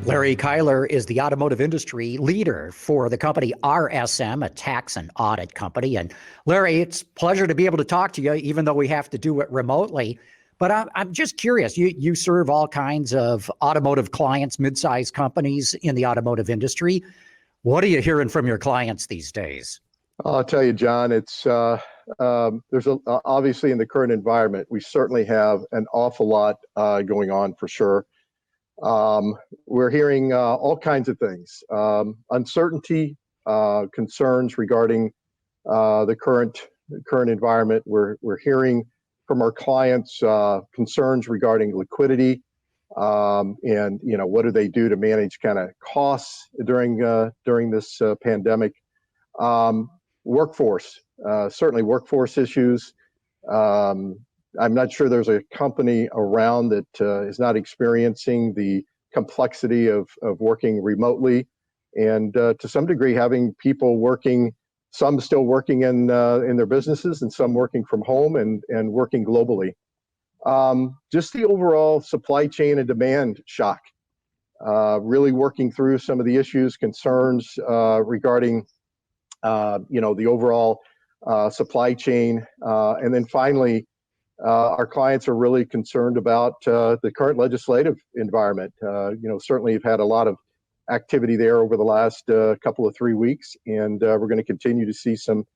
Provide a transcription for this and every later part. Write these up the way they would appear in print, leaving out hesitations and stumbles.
Larry Keyler is the automotive industry leader for the company RSM, a tax and audit company. And Larry, it's a pleasure to be able to talk to you, even though we have to do it remotely. But I'm just curious, you serve all kinds of automotive clients, mid-sized companies in the automotive industry. What are you hearing from your clients these days? I'll tell you, John, obviously in the current environment, we certainly have an awful lot going on for sure. We're hearing all kinds of things, uncertainty, concerns regarding the current environment. We're hearing from our clients concerns regarding liquidity, and what do they do to manage kind of costs during this pandemic. Workforce, certainly workforce issues. I'm not sure there's a company around that is not experiencing the complexity of working remotely, and to some degree having people working, some still working in their businesses and some working from home and working globally. Just the overall supply chain and demand shock. Really working through some of the issues, concerns regarding the overall supply chain, and then finally. Our clients are really concerned about the current legislative environment. Certainly you've had a lot of activity there over the last couple of 3 weeks, and we're going to continue to see some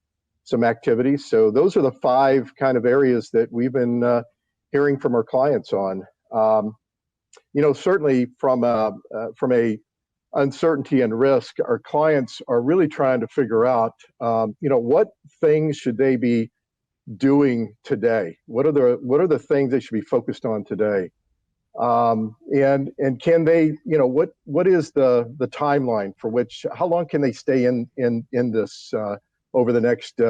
activity. So those are the 5 kind of areas that we've been hearing from our clients on. Certainly from a uncertainty and risk, our clients are really trying to figure out, what things should they be doing today? What are the things they should be focused on today? And can they, what is the timeline for which, how long can they stay in this over the next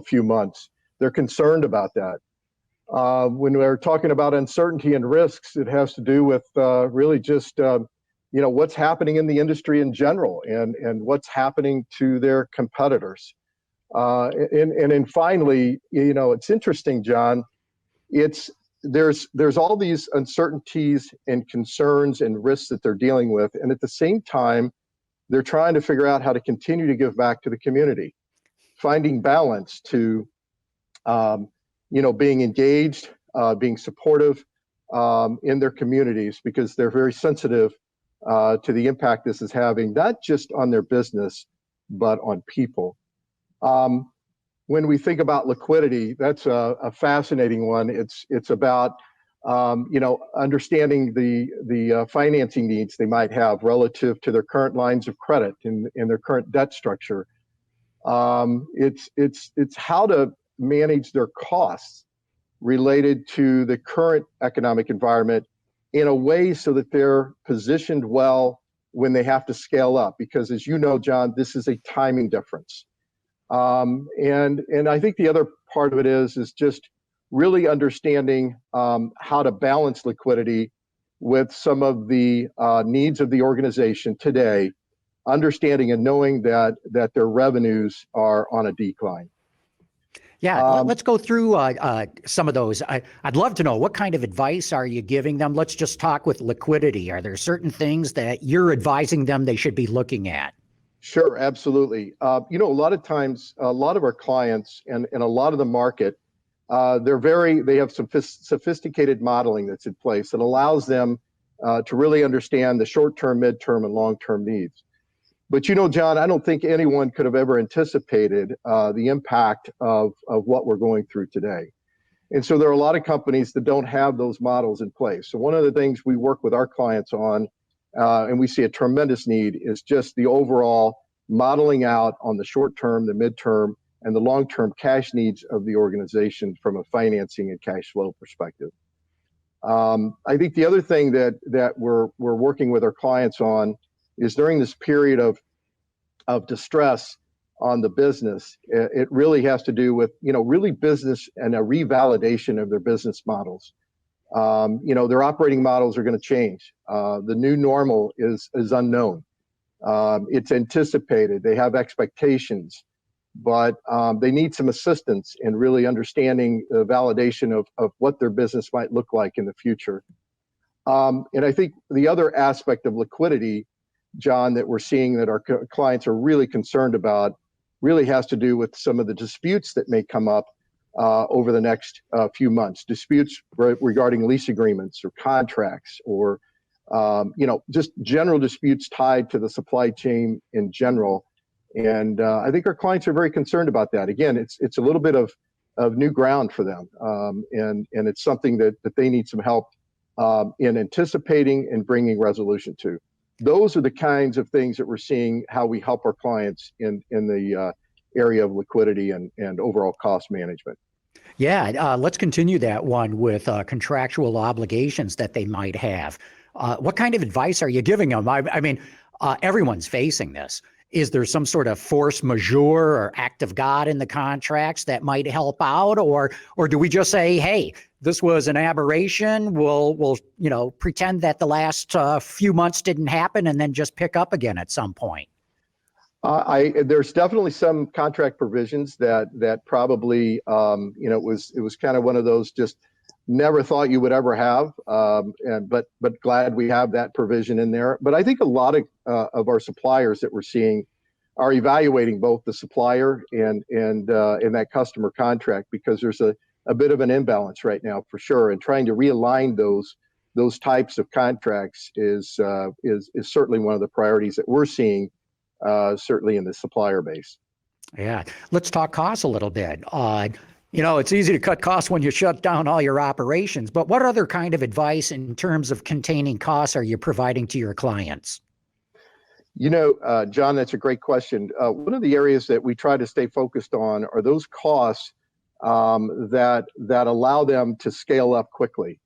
few months? They're concerned about that. When we're talking about uncertainty and risks, it has to do with really just what's happening in the industry in general, and what's happening to their competitors. And then finally, it's interesting, John, there's all these uncertainties and concerns and risks that they're dealing with. And at the same time, they're trying to figure out how to continue to give back to the community, finding balance to, being engaged, being supportive in their communities, because they're very sensitive to the impact this is having, not just on their business, but on people. When we think about liquidity, that's a fascinating one. It's about understanding the financing needs they might have relative to their current lines of credit and their current debt structure. It's how to manage their costs related to the current economic environment in a way so that they're positioned well when they have to scale up. Because as you know, John, this is a timing difference. And I think the other part of it is just really understanding how to balance liquidity with some of the needs of the organization today, understanding and knowing that their revenues are on a decline. Yeah, let's go through some of those. I'd love to know, what kind of advice are you giving them? Let's just talk with liquidity. Are there certain things that you're advising them they should be looking at? Sure, absolutely. A lot of times, a lot of our clients and a lot of the market, they have some sophisticated modeling that's in place that allows them to really understand the short-term, mid-term, and long-term needs. But John, I don't think anyone could have ever anticipated the impact of what we're going through today. And so there are a lot of companies that don't have those models in place. So one of the things we work with our clients on, and we see a tremendous need, is just the overall modeling out on the short term, the midterm, and the long-term cash needs of the organization from a financing and cash flow perspective. I think the other thing that we're working with our clients on is during this period of distress on the business, it really has to do with really business and a revalidation of their business models. Their operating models are going to change. The new normal is unknown. It's anticipated. They have expectations, but they need some assistance in really understanding the validation of what their business might look like in the future. And I think the other aspect of liquidity, John, that we're seeing that our clients are really concerned about really has to do with some of the disputes that may come up over the next few months. Disputes regarding lease agreements or contracts, or just general disputes tied to the supply chain in general. And I think our clients are very concerned about that. Again, it's a little bit of new ground for them, and it's something that they need some help in anticipating and bringing resolution to. Those are the kinds of things that we're seeing how we help our clients in the area of liquidity and overall cost management. Yeah, let's continue that one with contractual obligations that they might have. What kind of advice are you giving them? I mean, everyone's facing this. Is there some sort of force majeure or act of God in the contracts that might help out, or do we just say, hey, this was an aberration? We'll pretend that the last few months didn't happen and then just pick up again at some point? There's definitely some contract provisions that probably it was kind of one of those just never thought you would ever have, but glad we have that provision in there. But I think a lot of our suppliers that we're seeing are evaluating both the supplier and that customer contract, because there's a bit of an imbalance right now for sure, and trying to realign those types of contracts is certainly one of the priorities that we're seeing, certainly in the supplier base. Yeah, let's talk costs a little bit. It's easy to cut costs when you shut down all your operations, but what other kind of advice in terms of containing costs are you providing to your clients? John, that's a great question. One of the areas that we try to stay focused on are those costs that allow them to scale up quickly.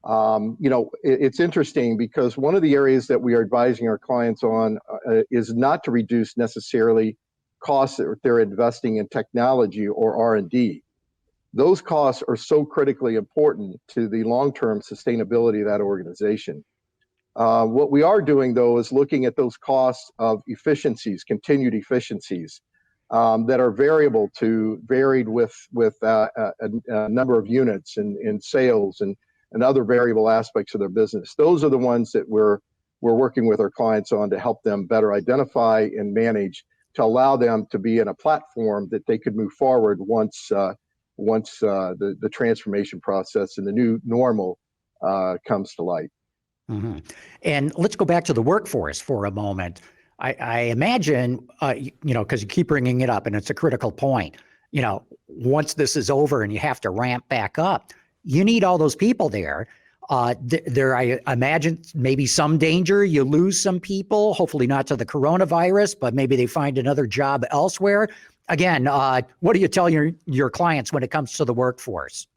It's interesting because one of the areas that we are advising our clients on is not to reduce necessarily costs that they're investing in technology or R&D. Those costs are so critically important to the long-term sustainability of that organization. What we are doing, though, is looking at those costs of efficiencies, continued efficiencies that are varied with a number of units and sales and other variable aspects of their business. Those are the ones that we're working with our clients on to help them better identify and manage, to allow them to be in a platform that they could move forward once the transformation process and the new normal comes to light. Mm-hmm. And let's go back to the workforce for a moment. I imagine, because you keep bringing it up and it's a critical point, once this is over and you have to ramp back up, you need all those people there. I imagine maybe some danger, you lose some people, hopefully not to the coronavirus, but maybe they find another job elsewhere. Again, what do you tell your clients when it comes to the workforce?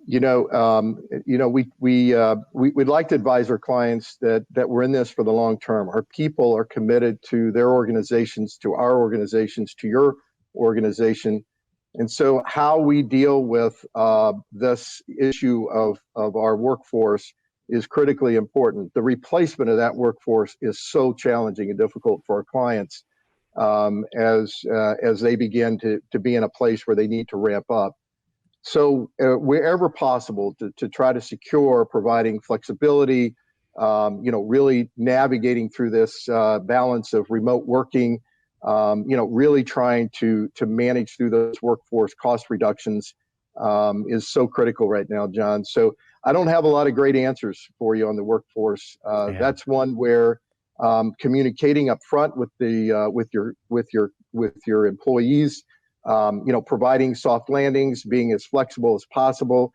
We'd like to advise our clients that we're in this for the long term. Our people are committed to their organizations, to our organizations, to your organization. And so how we deal with this issue of our workforce is critically important. The replacement of that workforce is so challenging and difficult for our clients as they begin to be in a place where they need to ramp up. So wherever possible to try to secure providing flexibility, really navigating through this balance of remote working, really trying to manage through those workforce cost reductions is so critical right now, John. So I don't have a lot of great answers for you on the workforce. That's one where communicating up front with your employees, providing soft landings, being as flexible as possible,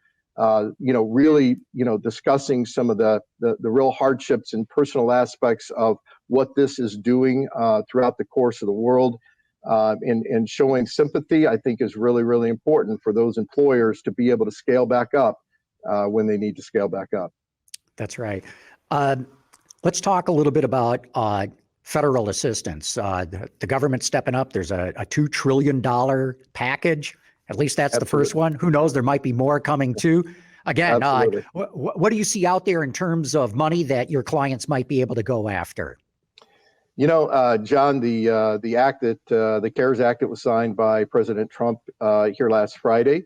really, discussing some of the real hardships and personal aspects of what this is doing throughout the course of the world, and showing sympathy, I think, is really, really important for those employers to be able to scale back up when they need to scale back up. That's right. Let's talk a little bit about federal assistance. The government stepping up. There's a $2 trillion package. At least that's Absolutely. The first one. Who knows? There might be more coming too. Again, what do you see out there in terms of money that your clients might be able to go after? John, the CARES Act that was signed by President Trump here last Friday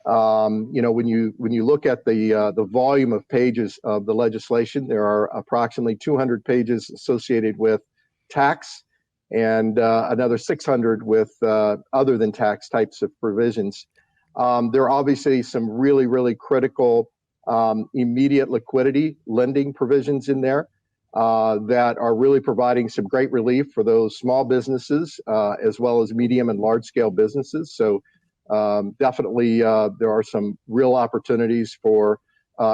When you look at the volume of pages of the legislation, there are approximately 200 pages associated with tax, and another 600 with other than tax types of provisions. There are obviously some really, really critical immediate liquidity lending provisions in there that are really providing some great relief for those small businesses as well as medium and large scale businesses. So definitely there are some real opportunities for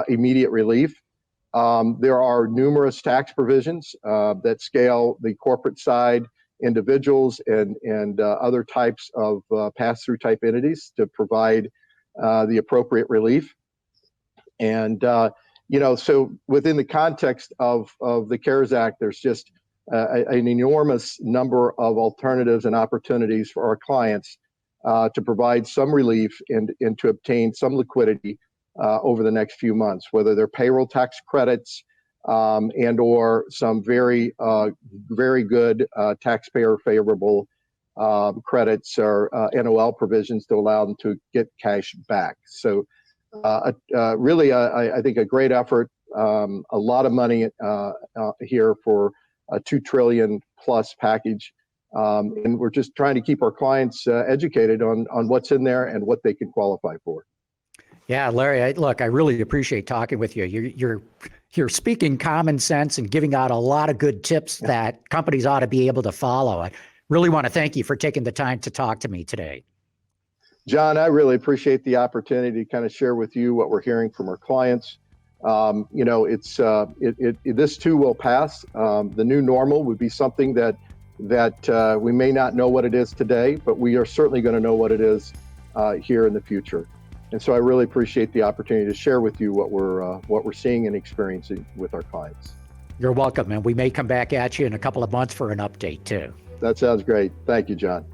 immediate relief. There are numerous tax provisions that scale the corporate side, individuals, and other types of pass-through type entities to provide the appropriate relief. And so within the context of the CARES Act, there's just an enormous number of alternatives and opportunities for our clients to provide some relief and to obtain some liquidity over the next few months, whether they're payroll tax credits and or some very good taxpayer favorable credits or NOL provisions to allow them to get cash back. So really, I think a great effort, a lot of money here for a $2 trillion plus package. And we're just trying to keep our clients educated on what's in there and what they can qualify for. Yeah, Larry, I really appreciate talking with you. You're speaking common sense and giving out a lot of good tips that companies ought to be able to follow. I really want to thank you for taking the time to talk to me today. John, I really appreciate the opportunity to kind of share with you what we're hearing from our clients. This too will pass. The new normal would be something that we may not know what it is today, but we are certainly going to know what it is here in the future. And so I really appreciate the opportunity to share with you what we're seeing and experiencing with our clients. You're welcome, and we may come back at you in a couple of months for an update too. That sounds great. Thank you, John.